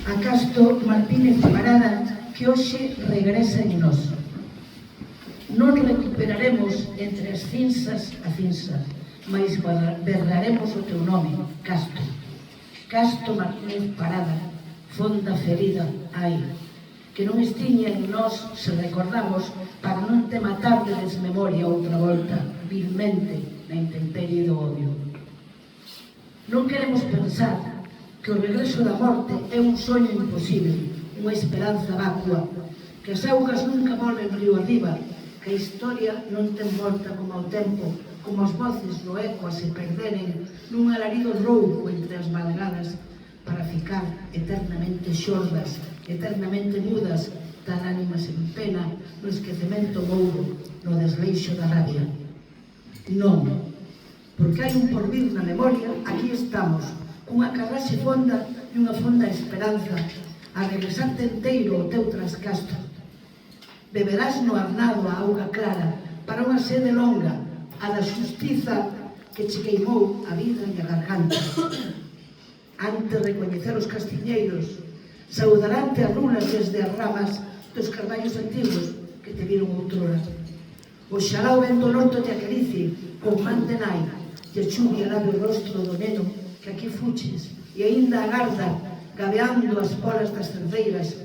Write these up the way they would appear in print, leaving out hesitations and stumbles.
a Casto Martínez Parada, que hoxe regresa en nós. Non recuperaremos entre as cinsas a cinza, mais berraremos o teu nome, Casto. Casto Martínez Parada, fonda ferida, ai, que non estiña en nós se recordamos para non te matar de desmemoria outra volta, vilmente, na intemperie do odio. Non queremos pensar que o regreso da morte é un soño imposible, unha esperanza vacua, que as augas nunca volven río arriba, que a historia non ten volta como ao tempo, como as voces no eco a se perderen nun alarido rouco entre as malgadas para ficar eternamente xordas, eternamente mudas, dar ánimas en pena no esquecemento mouro, no desleixo da rabia. Non, porque hai un porvir na memoria, aquí estamos, cunha carraxe fonda e unha fonda esperanza, a regresarte enteiro ao teu trascasto. Beberás no arnado a auga clara para unha sede longa, a da xustiza que che queimou a vida e a garganta. Antes de recoñecer os castiñeiros, saudarante as runas desde as ramas dos carballos antigos que te viron outrora. Oxalá o vento norte te acaricie con man de nai, te chuvia o rostro do neno que aquí fuches e aínda agarda gabeando as polas das cerdeiras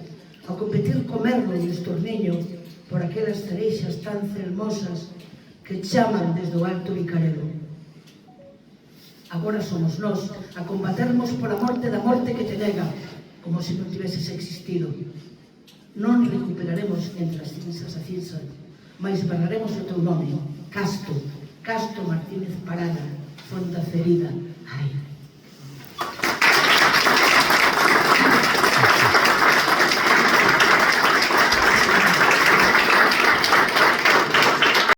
a competir co merlo e o estorniño por aquelas cereixas tan celmosas que chaman desde o alto Vicarelo. Agora somos nós a combatermos por a morte da morte que te nega, como se non tiveses existido. Non recuperaremos entre as cinsas a cinza, mais berraremos o teu nome, Casto, Casto Martínez Parada, fonda ferida, ai.